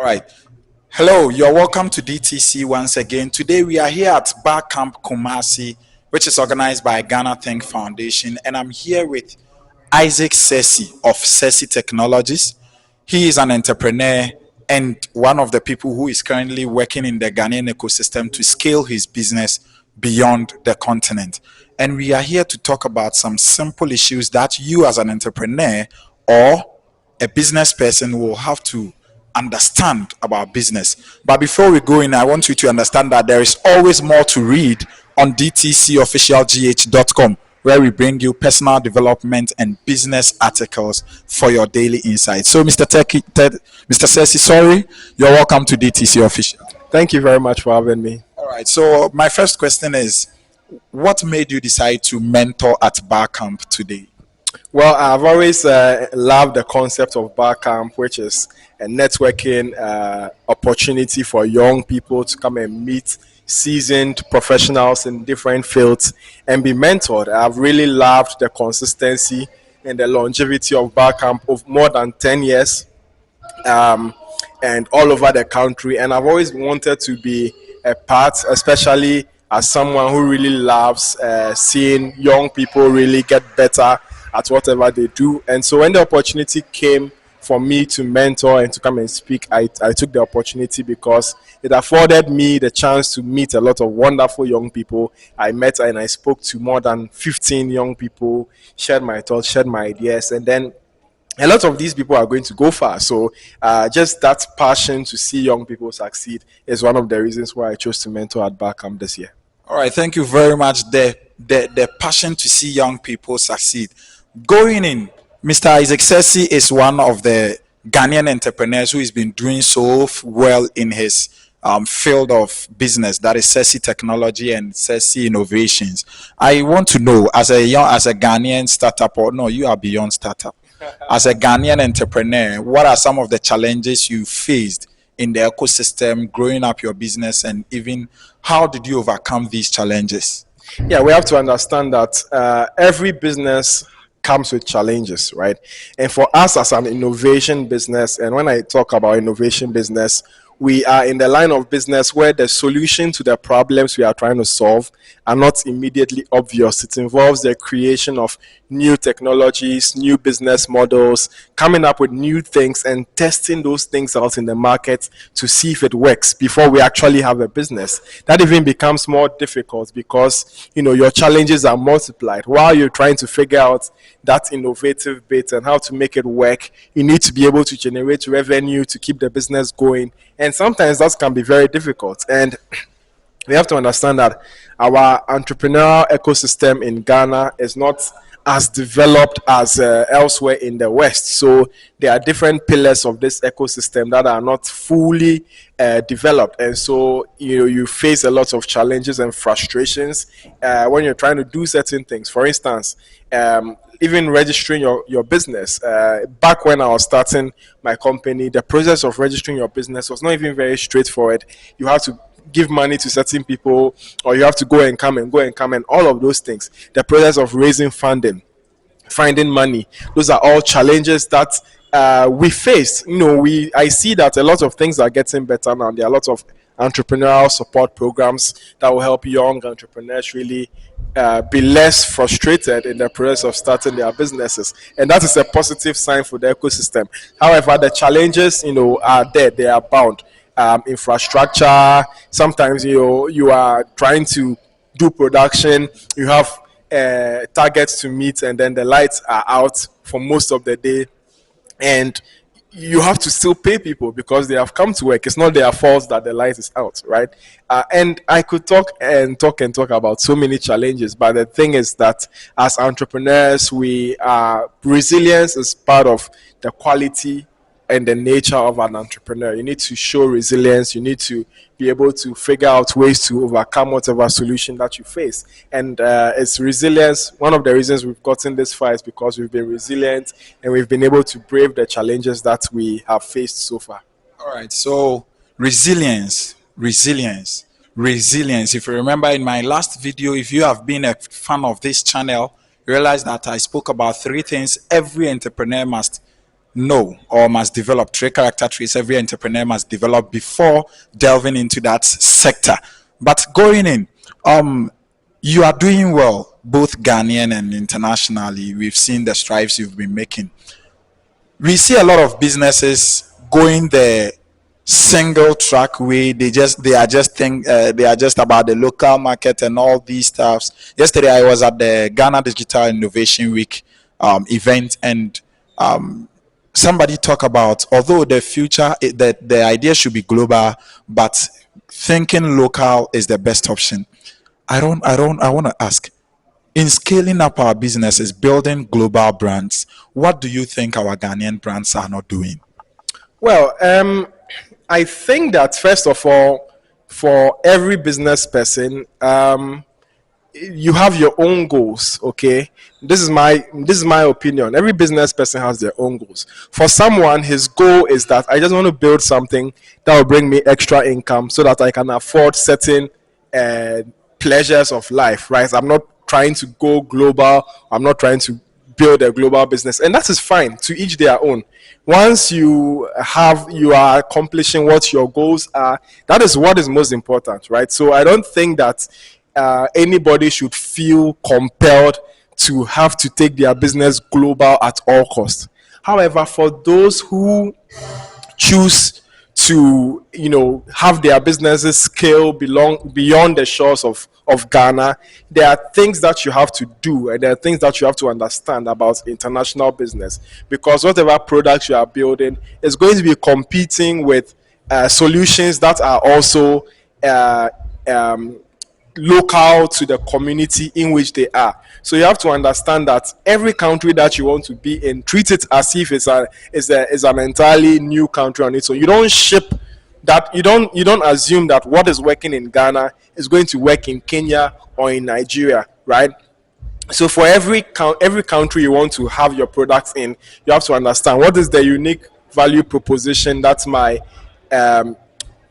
All right. Hello, you're welcome to DTC once again. Today we are here at Barcamp Kumasi, which is organized by GhanaThink Foundation, and I'm here with Isaac Sesi of Sesi Technologies. He is an entrepreneur and one of the people who is currently working in the Ghanaian ecosystem to scale his business beyond the continent. And we are here to talk about some simple issues that you as an entrepreneur or a business person will have to understand about business. But before we go in, I want you to understand that there is always more to read on DTC Official GH.com, where we bring you personal development and business articles for your daily insights. So, Mr. Sesi, sorry, you're welcome to DTC Official. Thank you very much for having me. All right. So, my first question is, what made you decide to mentor at Barcamp today? Well, I've always loved the concept of Barcamp, which is a networking opportunity for young people to come and meet seasoned professionals in different fields and be mentored. I've really loved the consistency and the longevity of Barcamp of more than 10 years and all over the country. And I've always wanted to be a part, especially as someone who really loves seeing young people really get better at whatever they do. And so when the opportunity came for me to mentor and to come and speak, I took the opportunity because it afforded me the chance to meet a lot of wonderful young people. I met and I spoke to more than 15 young people, shared my thoughts, shared my ideas, and then a lot of these people are going to go far. So just that passion to see young people succeed is one of the reasons why I chose to mentor at Barcamp this year. All right, thank you very much. The passion to see young people succeed. Going in, Mr. Isaac Sesi is one of the Ghanaian entrepreneurs who has been doing so well in his field of business, that is Sesi Technology and Sesi Innovations. I want to know, as a Ghanaian startup, or no, you are beyond startup. As a Ghanaian entrepreneur, what are some of the challenges you faced in the ecosystem, growing up your business, and even how did you overcome these challenges? Yeah, we have to understand that every business comes with challenges, right? And for us as an innovation business, and when I talk about innovation business, we are in the line of business where the solution to the problems we are trying to solve are not immediately obvious. It involves the creation of new technologies, new business models, coming up with new things and testing those things out in the market to see if it works before we actually have a business. That even becomes more difficult because, your challenges are multiplied. While you're trying to figure out that innovative bit and how to make it work, you need to be able to generate revenue to keep the business going. And sometimes that can be very difficult. And we have to understand that our entrepreneurial ecosystem in Ghana is not as developed as elsewhere in the West. So there are different pillars of this ecosystem that are not fully developed. And so, you face a lot of challenges and frustrations when you're trying to do certain things. For instance, even registering your business. Back when I was starting my company, the process of registering your business was not even very straightforward. You have to give money to certain people, or you have to go and come and all of those things. The process of raising funding, finding money, those are all challenges that we face. I see that a lot of things are getting better now. There are a lot of entrepreneurial support programs that will help young entrepreneurs really be less frustrated in the process of starting their businesses, and that is a positive sign for the ecosystem. However, the challenges are there, they are bound. Infrastructure, sometimes you are trying to do production, you have targets to meet, and then the lights are out for most of the day, and you have to still pay people because they have come to work. It's not their fault that the light is out, right? And I could talk about so many challenges, but the thing is that as entrepreneurs, resilience is part of the quality and the nature of an entrepreneur. You need to show resilience. You need to be able to figure out ways to overcome whatever solution that you face. And it's resilience. One of the reasons we've gotten this far is because we've been resilient and we've been able to brave the challenges that we have faced so far. All right. So resilience. If you remember in my last video, if you have been a fan of this channel, you realize that I spoke about 3 things every entrepreneur must know or must develop, three character traits every entrepreneur must develop before delving into that sector. But going in, you are doing well, both Ghanaian and internationally. We've seen the strides you've been making. We see a lot of businesses going the single track way. They are just about the local market and all these stuffs. Yesterday I was at the Ghana Digital Innovation Week event, and somebody talk about, although the future that the idea should be global, but thinking local is the best option. I want to ask, in scaling up our businesses, building global brands, what do you think our Ghanaian brands are not doing? Well, I think that first of all, for every business person, you have your own goals. Okay, this is my opinion. Every business person has their own goals. For someone, his goal is that I just want to build something that will bring me extra income so that I can afford certain uh, pleasures of life, right? I'm not trying to go global. I'm not trying to build a global business, and that is fine. To each their own. Once you are accomplishing what your goals are, that is what is most important, right? So I don't think that anybody should feel compelled to have to take their business global at all costs. However, for those who choose to have their businesses scale belong beyond the shores of Ghana, there are things that you have to do, and there are things that you have to understand about international business, because whatever products you are building is going to be competing with solutions that are also uh, um, local to the community in which they are. So you have to understand that every country that you want to be in, treat it as if it's an entirely new country on its own. You don't ship that. You don't assume that what is working in Ghana is going to work in Kenya or in Nigeria, right? So for every country you want to have your products in, you have to understand what is the unique value proposition that my um,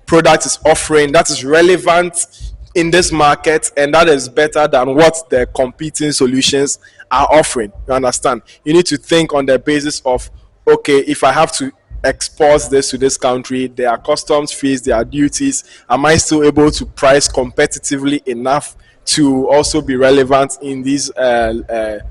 product is offering that is relevant in this market, and that is better than what the competing solutions are offering. You understand? You need to think on the basis of, okay, if I have to export this to this country, there are customs fees, there are duties. Am I still able to price competitively enough to also be relevant in these other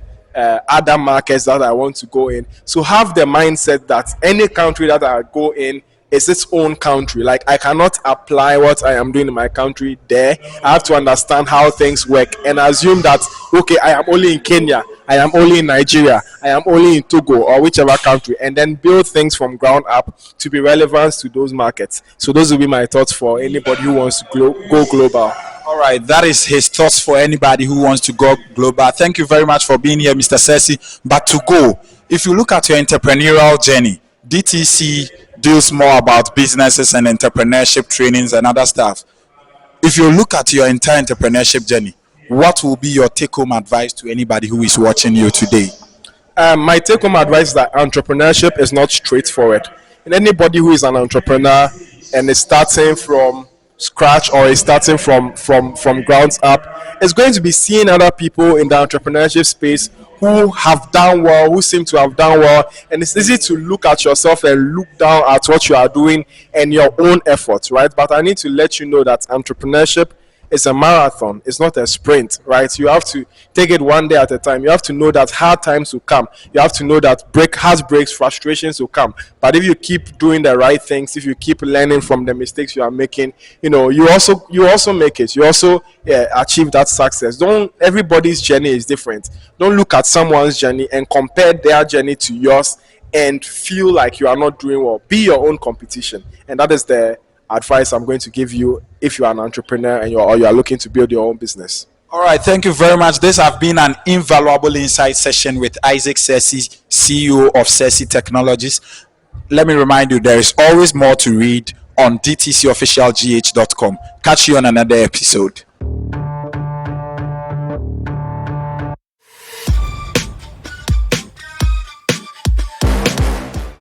markets that I want to go in? So have the mindset that any country that I go in is its own country. Like, I cannot apply what I am doing in my country there. I have to understand how things work and assume that, okay, I am only in Kenya, I am only in Nigeria, I am only in Togo or whichever country, and then build things from ground up to be relevant to those markets. So those will be my thoughts for anybody who wants to go global. All right, that is his thoughts for anybody who wants to go global. Thank you very much for being here, Mr. Sesi. But to go, if you look at your entrepreneurial journey, DTC deals more about businesses and entrepreneurship trainings and other stuff. If you look at your entire entrepreneurship journey, what will be your take home advice to anybody who is watching you today? My take home advice is that entrepreneurship is not straightforward. And anybody who is an entrepreneur and is starting from scratch or is starting from grounds up is going to be seeing other people in the entrepreneurship space who have done well, who seem to have done well, and it's easy to look at yourself and look down at what you are doing and your own efforts, right? But I need to let you know that entrepreneurship is a marathon. It's not a sprint, right? You have to take it one day at a time. You have to know that hard times will come. You have to know that heartbreaks, frustrations will come. But if you keep doing the right things, if you keep learning from the mistakes you are making, you also make it. You also achieve that success. Don't Everybody's journey is different. Don't look at someone's journey and compare their journey to yours and feel like you are not doing well. Be your own competition, and that is the advice I'm going to give you if you are an entrepreneur and you are looking to build your own business. All right, thank you very much. This has been an invaluable insight session with Isaac Sesi, CEO of Sesi Technologies. Let me remind you, there is always more to read on DTC Official GH.com. Catch you on another episode.